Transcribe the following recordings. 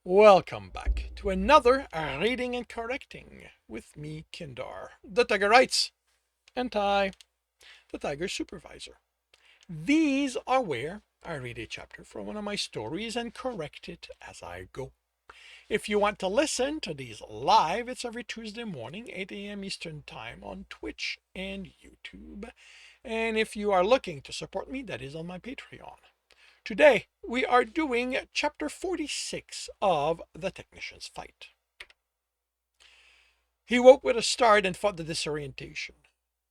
Welcome back to another Reading and Correcting with me, Kindar, the Tiger Writes, and Ty, the Tiger Supervisor. These are where I read a chapter from one of my stories and correct it as I go. If you want to listen to these live, it's every Tuesday morning, 8 a.m. Eastern Time on Twitch and YouTube. And if you are looking to support me, that is on my Patreon. Today, we are doing chapter 46 of The Technician's Fight. He woke with a start and fought the disorientation.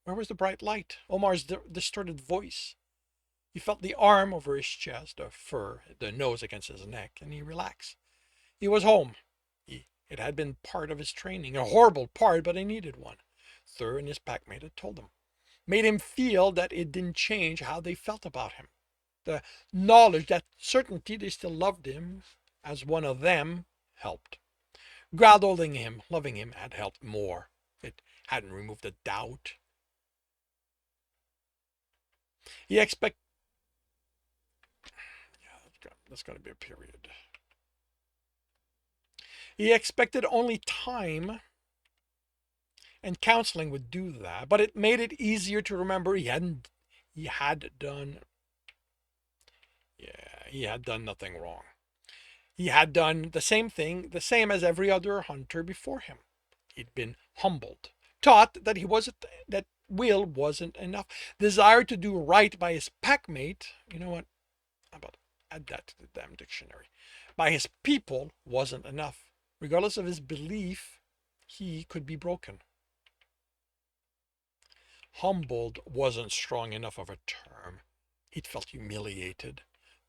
Where was the bright light? Omar's distorted voice. He felt the arm over his chest, the fur, the nose against his neck, and he relaxed. He was home. It had been part of his training, a horrible part, but he needed one. Thur and his packmate had told him. Made him feel that it didn't change how they felt about him. The knowledge, that certainty they still loved him as one of them, helped. Growling him, loving him, had helped more. It hadn't removed the doubt. He expected... Yeah, that's got to be a period. He expected only time and counseling would do that, but it made it easier to remember he had done nothing wrong. He had done the same thing, the same as every other hunter before him. He'd been humbled, taught that will wasn't enough, desired to do right by his packmate. You know what? How about add that to the damn dictionary? By his people wasn't enough. Regardless of his belief, he could be broken. Humbled wasn't strong enough of a term. He'd felt humiliated,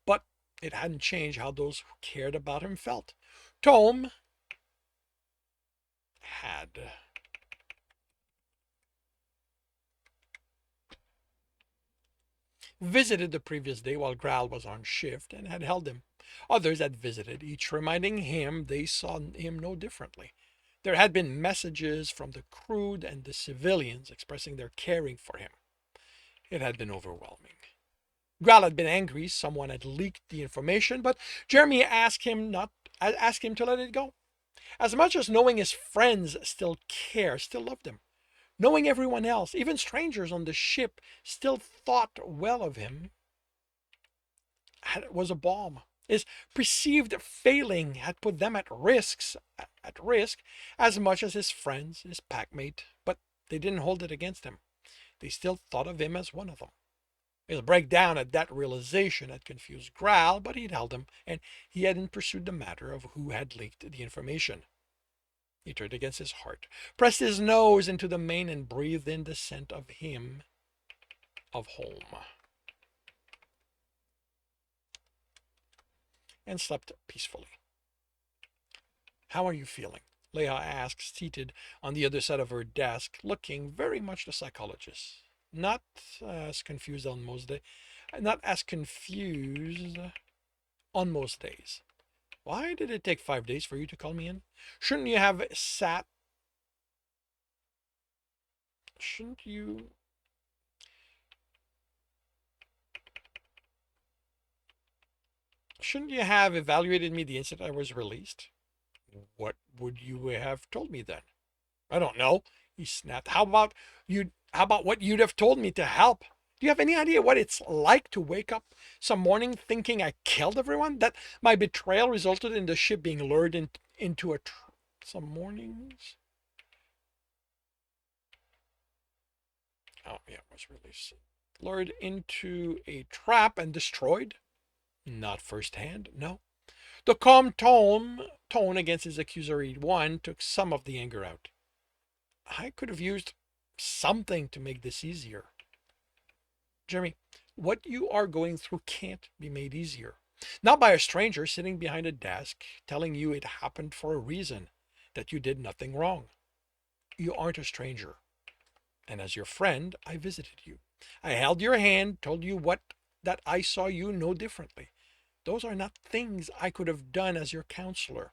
but it hadn't changed how those who cared about him felt. Tom had. Visited the previous day while Graal was on shift and had held him. Others had visited, each reminding him they saw him no differently. There had been messages from the crew and the civilians expressing their caring for him. It had been overwhelming. Graal had been angry someone had leaked the information, but Jeremy asked him to let it go. As much as knowing his friends still loved him. Knowing everyone else, even strangers on the ship, still thought well of him, was a bomb. His perceived failing had put them at risk as much as his friends, his packmate, but they didn't hold it against him. They still thought of him as one of them. His breakdown at that realization had confused Graal, but he'd held him, and he hadn't pursued the matter of who had leaked the information. He turned against his heart, pressed his nose into the mane, and breathed in the scent of him, of home. And slept peacefully. How are you feeling? Leah asked, seated on the other side of her desk, looking very much the psychologist. Not as confused on most days. Why did it take 5 days for you to call me in? Shouldn't you have sat... Shouldn't you have evaluated me the instant I was released? What would you have told me then? I don't know, he snapped. How about what you'd have told me to help? Do you have any idea what it's like to wake up some morning thinking I killed everyone? That my betrayal resulted in the ship being lured into some mornings? Oh, yeah, it was released. Lured into a trap and destroyed? Not firsthand, no. The calm tone against his accusory one took some of the anger out. I could have used something to make this easier. Jeremy, what you are going through can't be made easier. Not by a stranger sitting behind a desk telling you it happened for a reason, that you did nothing wrong. You aren't a stranger. And as your friend, I visited you. I held your hand, told you that I saw you no differently. Those are not things I could have done as your counselor.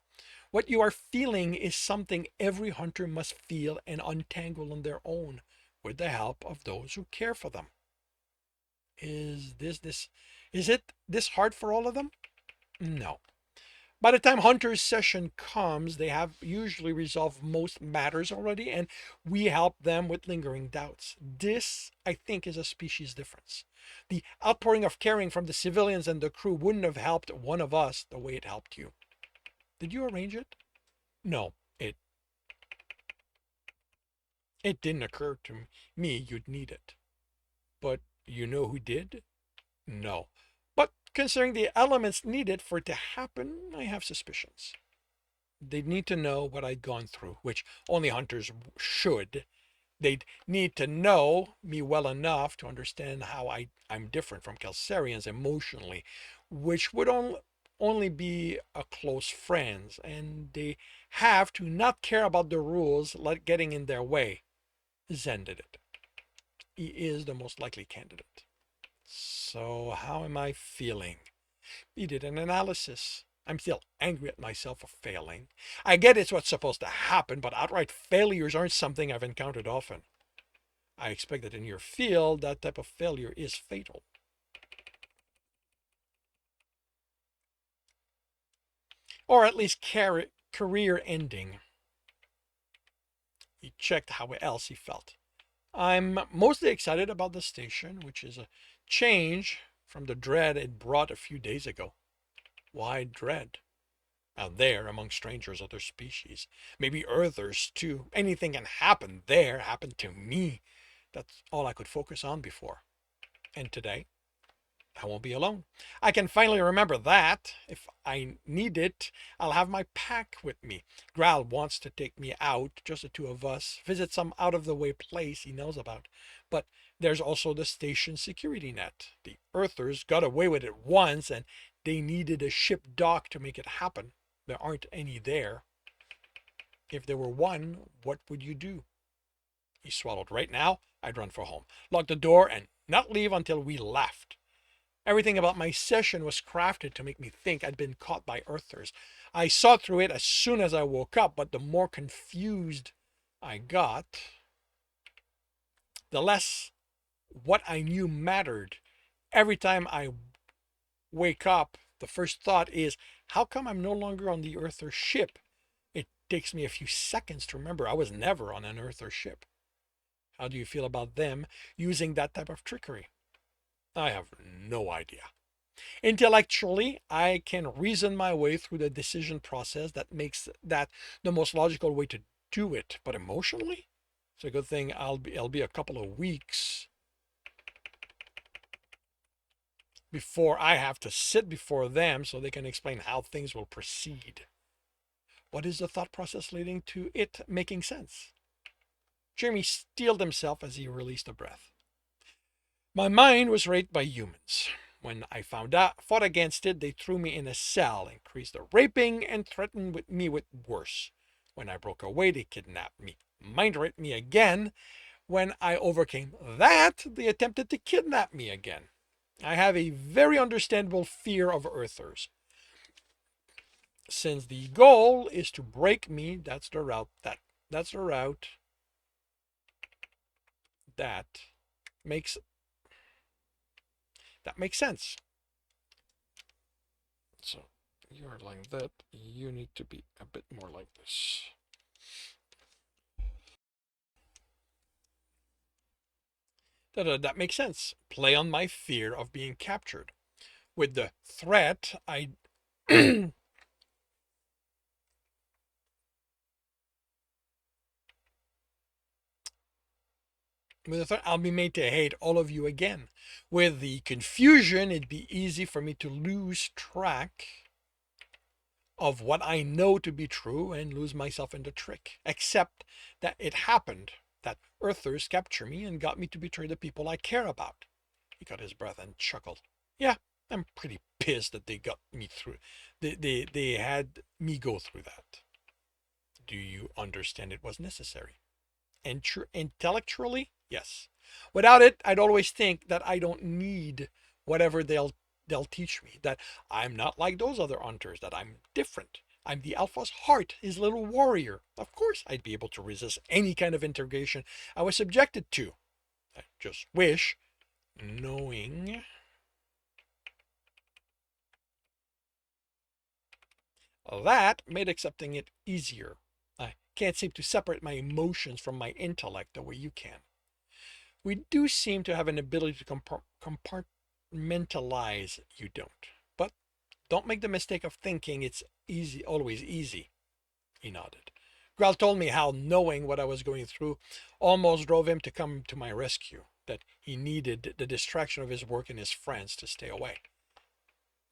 What you are feeling is something every hunter must feel and untangle on their own, with the help of those who care for them. Is it this hard for all of them? No. By the time hunter's session comes, they have usually resolved most matters already, and we help them with lingering doubts. This, I think, is a species difference. The outpouring of caring from the civilians and the crew wouldn't have helped one of us the way it helped you. Did you arrange it? No, it didn't occur to me you'd need it. But you know who did? No. But considering the elements needed for it to happen, I have suspicions. They'd need to know what I'd gone through, which only hunters should. They'd need to know me well enough to understand how I'm different from Kelsirians emotionally, which would only be a close friends, and they have to not care about the rules like getting in their way. Zen did it. He is the most likely candidate. So how am I feeling? He did an analysis. I'm still angry at myself for failing. I get it's what's supposed to happen, but outright failures aren't something I've encountered often. I expect that in your field, that type of failure is fatal. Or at least career ending. He checked how else he felt. I'm mostly excited about the station, which is a change from the dread it brought a few days ago. Why dread? Out there among strangers, other species, maybe Earthers too. Anything can happen there, happened to me. That's all I could focus on before. And today, I won't be alone. I can finally remember that. If I need it, I'll have my pack with me. Gral wants to take me out, just the two of us, visit some out-of-the-way place he knows about. But there's also the station security net. The Earthers got away with it once, and they needed a ship dock to make it happen. There aren't any there. If there were one, what would you do? He swallowed. Right now, I'd run for home, lock the door, and not leave until we left. Everything about my session was crafted to make me think I'd been caught by Earthers. I saw through it as soon as I woke up, but the more confused I got, the less what I knew mattered. Every time I wake up, the first thought is, how come I'm no longer on the Earther ship? It takes me a few seconds to remember I was never on an Earther ship. How do you feel about them using that type of trickery? I have no idea. Intellectually, I can reason my way through the decision process that makes that the most logical way to do it. But emotionally, it's a good thing it'll be a couple of weeks before I have to sit before them so they can explain how things will proceed. What is the thought process leading to it making sense? Jeremy steeled himself as he released a breath. My mind was raped by humans. When I fought against it, they threw me in a cell, increased the raping, and threatened me with worse. When I broke away, they kidnapped me, mind raped me again. When I overcame that, they attempted to kidnap me again. I have a very understandable fear of Earthers. Since the goal is to break me, that's the route that makes sense. So you're like that. You need to be a bit more like this. That makes sense. Play on my fear of being captured. With the threat, I'll be made to hate all of you again. With the confusion, it'd be easy for me to lose track of what I know to be true and lose myself in the trick. Except that it happened, that Earthers captured me and got me to betray the people I care about. He caught his breath and chuckled. Yeah, I'm pretty pissed that they got me through. They had me go through that. Do you understand it was necessary? Intellectually, yes. Without it, I'd always think that I don't need whatever they'll teach me, that I'm not like those other hunters, that I'm different. I'm the alpha's heart, his little warrior. Of course I'd be able to resist any kind of interrogation I was subjected to. I just wish, knowing That made accepting it easier. I can't seem to separate my emotions from my intellect the way you can. We do seem to have an ability to compartmentalize. You don't. But don't make the mistake of thinking it's easy, always easy. He nodded. Gral told me how knowing what I was going through almost drove him to come to my rescue, that he needed the distraction of his work and his friends to stay away.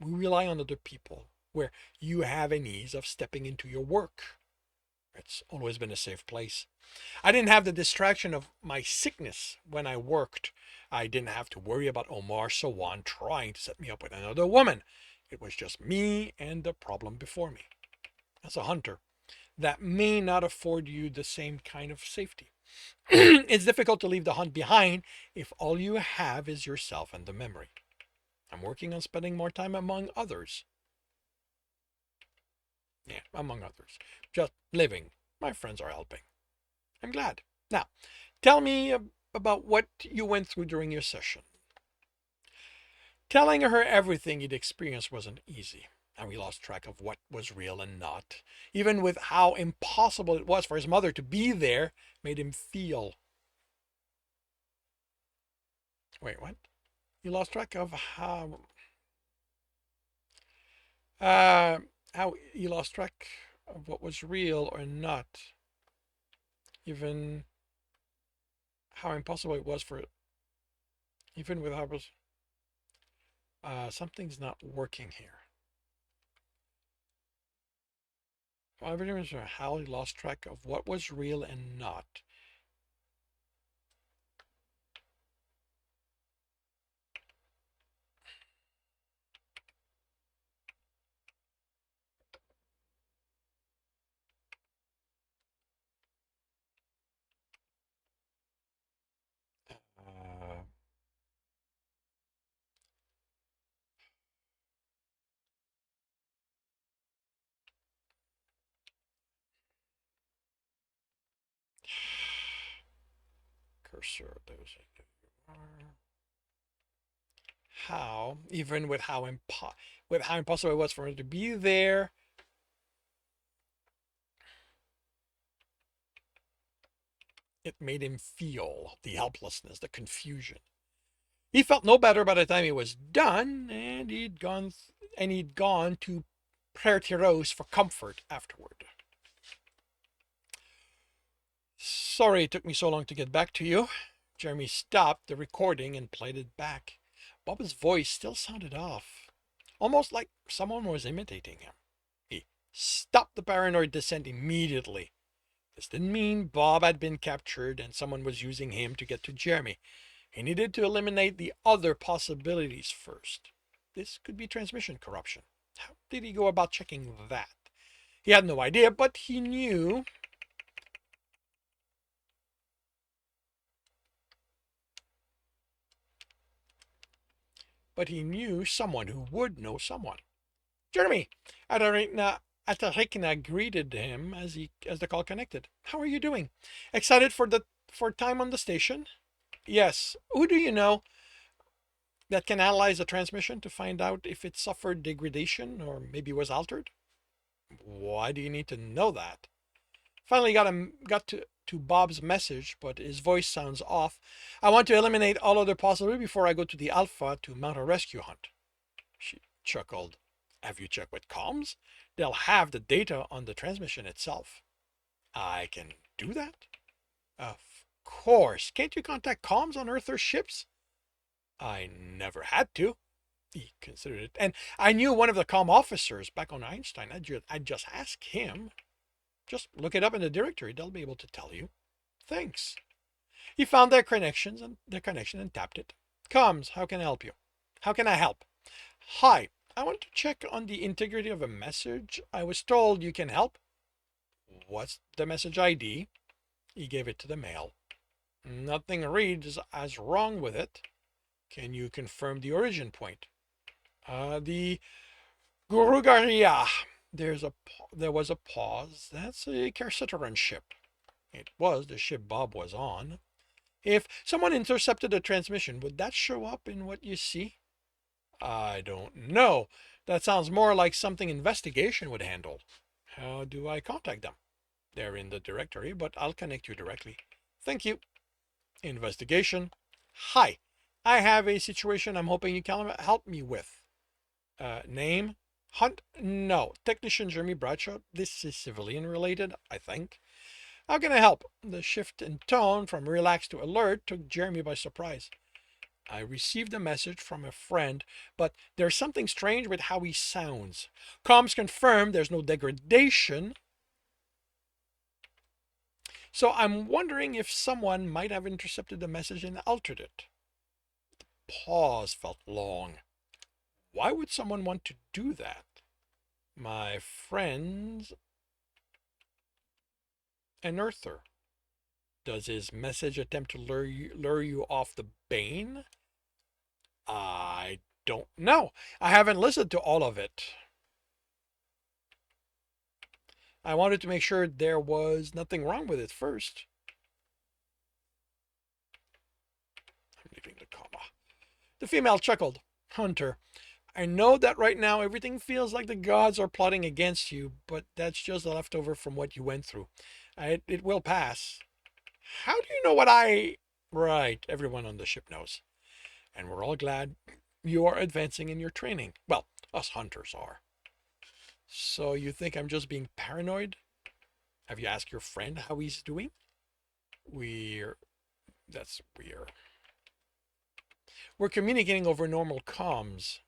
We rely on other people, where you have an ease of stepping into your work. It's always been a safe place. I didn't have the distraction of my sickness when I worked. I didn't have to worry about Omar Sawan trying to set me up with another woman. It was just me and the problem before me. As a hunter, that may not afford you the same kind of safety. It's difficult to leave the hunt behind if all you have is yourself and the memory. I'm working on spending more time among others. Yeah, among others. Just living. My friends are helping. I'm glad. Now, tell me about what you went through during your session. Telling her everything he'd experienced wasn't easy, and we lost track of what was real and not. Even with how impossible it was for his mother to be there, made him feel. Wait, what? You lost track of how you lost track of what was real or not. Even how impossible it was for, even with how it was. Something's not working here. How he lost track of what was real and not. Uh, Cursor, those are. How, even with how impossible it was for him to be there, it made him feel the helplessness, the confusion. He felt no better by the time he was done, and he'd gone to Prejudices for comfort afterward. Sorry it took me so long to get back to you. Jeremy stopped the recording and played it back. Bob's voice still sounded off, almost like someone was imitating him. He stopped the paranoid descent immediately. This didn't mean Bob had been captured and someone was using him to get to Jeremy. He needed to eliminate the other possibilities first. This could be transmission corruption. How did he go about checking that? He had no idea, but he knew. But he knew someone who would know someone. Jeremy, Atarikna greeted him as the call connected. How are you doing? Excited for time on the station? Yes. Who do you know that can analyze the transmission to find out if it suffered degradation or maybe was altered? Why do you need to know that? Finally got to Bob's message, but his voice sounds off. I want to eliminate all other possibilities before I go to the Alpha to mount a rescue hunt. She chuckled. Have you checked with comms? They'll have the data on the transmission itself. I can do that? Of course. Can't you contact comms on Earther ships? I never had to. He considered it. And I knew one of the comm officers back on Einstein. I'd just ask him. Just look it up in the directory. They'll be able to tell you. Thanks. He found their connection and tapped it. Comms, how can I help you? How can I help? Hi, I want to check on the integrity of a message. I was told you can help. What's the message ID? He gave it to the mail. Nothing reads as wrong with it. Can you confirm the origin point? The Gurugaria. There was a pause. That's a Kelsirian ship. It was the ship Bob was on. If someone intercepted a transmission, would that show up in what you see? I don't know. That sounds more like something investigation would handle. How do I contact them? They're in the directory, but I'll connect you directly. Thank you. Investigation. Hi. I have a situation I'm hoping you can help me with. Name? Hunt? No. Technician Jeremy Bradshaw. This is civilian related, I think. How can I help? The shift in tone from relaxed to alert took Jeremy by surprise. I received a message from a friend, but there's something strange with how he sounds. Comms confirm there's no degradation. So I'm wondering if someone might have intercepted the message and altered it. The pause felt long. Why would someone want to do that? My friend's an Earther. Does his message attempt to lure you off the Bane? I don't know. I haven't listened to all of it. I wanted to make sure there was nothing wrong with it first. I'm leaving the comma. The female chuckled. Hunter, I know that right now everything feels like the gods are plotting against you, but that's just a leftover from what you went through. It will pass. How do you know what I... Right, everyone on the ship knows. And we're all glad you are advancing in your training. Well, us hunters are. So you think I'm just being paranoid? Have you asked your friend how he's doing? That's weird. We're communicating over normal comms.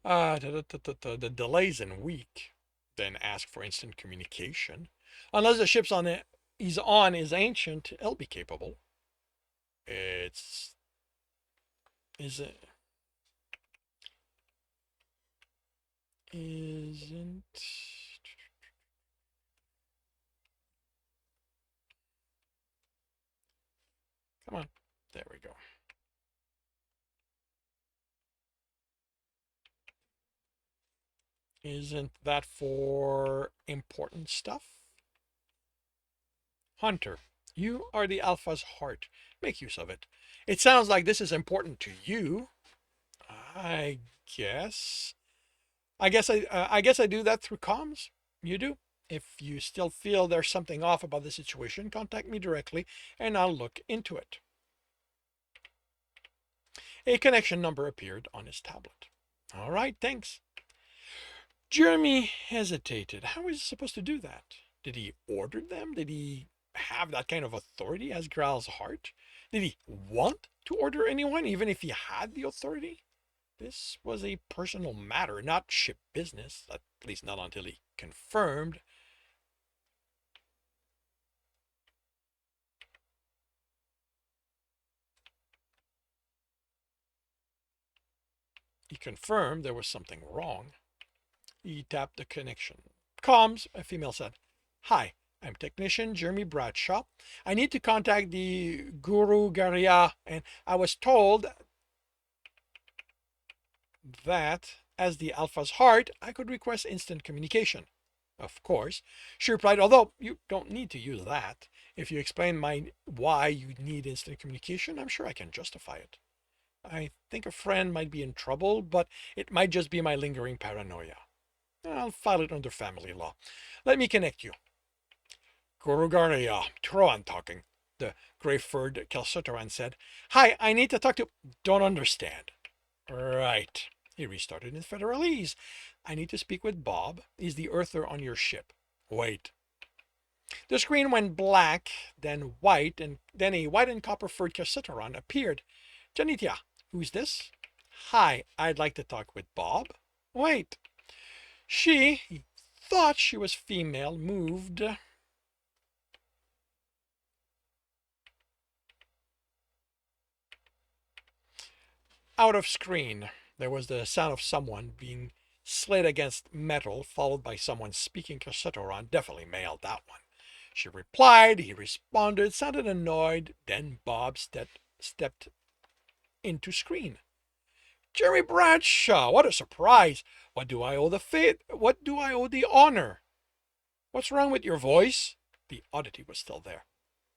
The delay's in week. Then ask for instant communication. Unless the ship's on it, he's on is ancient, it'll be capable. It's... Is it... Isn't... Come on. There we go. Isn't that for important stuff? Hunter, you are the Alpha's heart. Make use of it. It sounds like this is important to you. I guess. I guess I do that through comms. You do. If you still feel there's something off about the situation, contact me directly and I'll look into it. A connection number appeared on his tablet. All right, thanks. Jeremy hesitated. How was he supposed to do that? Did he order them? Did he have that kind of authority as Graal's heart? Did he want to order anyone, even if he had the authority? This was a personal matter, not ship business, at least not until he confirmed. He confirmed there was something wrong. He tapped the connection. Comms, a female said. Hi, I'm technician Jeremy Bradshaw. I need to contact the Guru Garia, and I was told that as the Alpha's heart, I could request instant communication. Of course. She replied, although you don't need to use that. If you explain why you need instant communication, I'm sure I can justify it. I think a friend might be in trouble, but it might just be my lingering paranoia. I'll file it under family law. Let me connect you. Gurugarnia, Troan talking. The gray-furred Kelsirian said, Hi, I need to talk to... Don't understand. Right. He restarted in Federalese. I need to speak with Bob. He's the Earther on your ship. Wait. The screen went black, then white, and then a white and copper-furred Kelsirian appeared. Janitia, who's this? Hi, I'd like to talk with Bob. Wait. She thought she was female, moved out of screen. There was the sound of someone being slid against metal, followed by someone speaking Kelsirian, definitely male, that one. She replied, he responded, sounded annoyed, then Bob stepped into screen. Jeremy Bradshaw, what a surprise! What do I owe the fate? What do I owe the honor? What's wrong with your voice? The oddity was still there.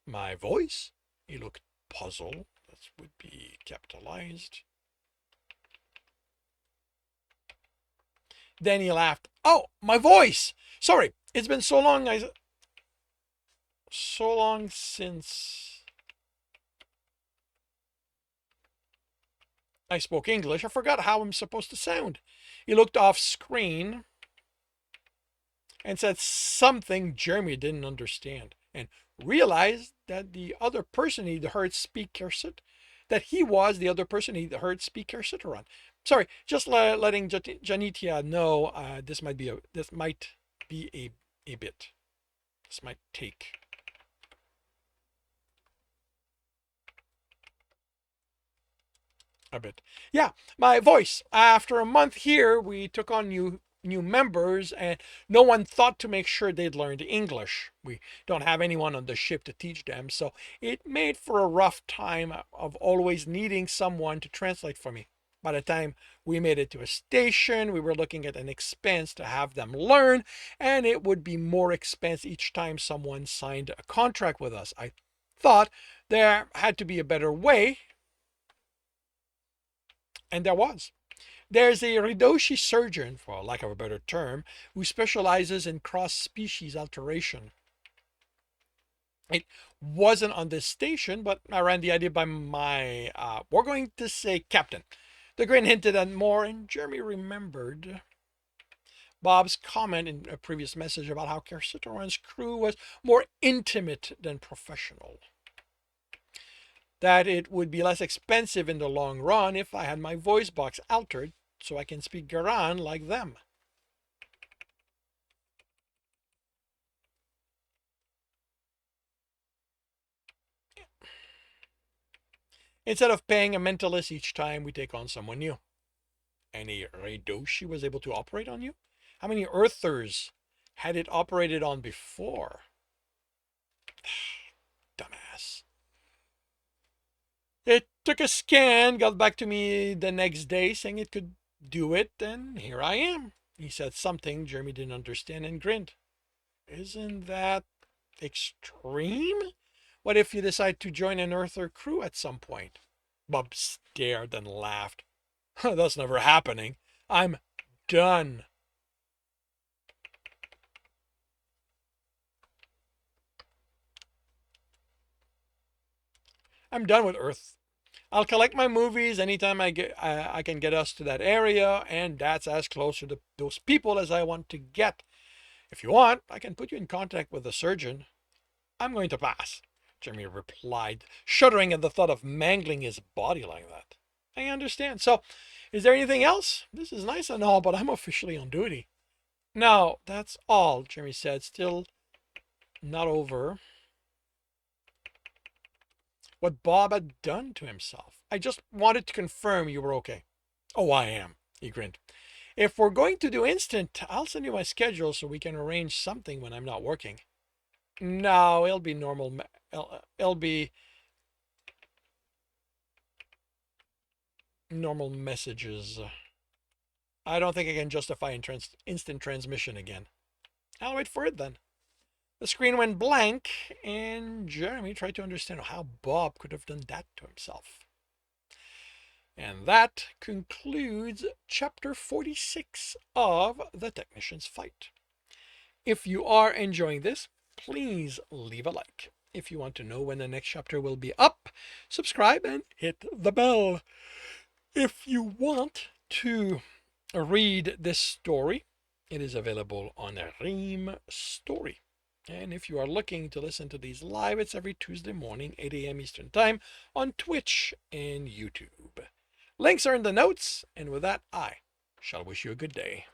My voice? He looked puzzled. That would be capitalized. Then he laughed. Oh, my voice! Sorry, it's been so long since I spoke English, I forgot how I'm supposed to sound. He looked off screen and said something Jeremy didn't understand, and realized that the other person he'd heard speak Kersit, that he was the other person he'd heard speak Kersitaran. Sorry, just letting Janitia know this might be a bit. This might take a bit. Yeah, my voice. After a month here, we took on new members, and no one thought to make sure they'd learned English. We don't have anyone on the ship to teach them, so it made for a rough time of always needing someone to translate for me. By the time we made it to a station, we were looking at an expense to have them learn, and it would be more expense each time someone signed a contract with us. I thought there had to be a better way, and there was. There's a Ridoshi surgeon, for lack of a better term, who specializes in cross-species alteration. It wasn't on this station, but I ran the idea by my, we're going to say captain. The grin hinted at more, and Jeremy remembered Bob's comment in a previous message about how Kersitaran's crew was more intimate than professional. That it would be less expensive in the long run if I had my voice box altered so I can speak Garan like them. Instead of paying a mentalist each time we take on someone new. Any Reidoshi was able to operate on you? How many Earthers had it operated on before? Dumbass. It took a scan, got back to me the next day saying it could do it, and here I am. He said something Jeremy didn't understand and grinned. Isn't that extreme? What if you decide to join an Earther crew at some point? Bob stared and laughed. That's never happening. I'm done. I'm done with Earth. I'll collect my movies anytime I can get us to that area, and that's as close to those people as I want to get. If you want, I can put you in contact with the surgeon. I'm going to pass, Jeremy replied, shuddering at the thought of mangling his body like that. I understand. So, is there anything else? This is nice and all, but I'm officially on duty. No, that's all, Jeremy said, still not over what Bob had done to himself. I just wanted to confirm you were okay. Oh, I am, he grinned. If we're going to do instant, I'll send you my schedule so we can arrange something when I'm not working. No, it'll be normal. It'll be normal messages. I don't think I can justify instant transmission again. I'll wait for it then. The screen went blank, and Jeremy tried to understand how Bob could have done that to himself. And that concludes chapter 46 of The Technician's Fight. If you are enjoying this, please leave a like. If you want to know when the next chapter will be up, subscribe and hit the bell. If you want to read this story, it is available on Ream Story. And if you are looking to listen to these live, it's every Tuesday morning, 8 a.m. Eastern Time, on Twitch and YouTube. Links are in the notes, and with that, I shall wish you a good day.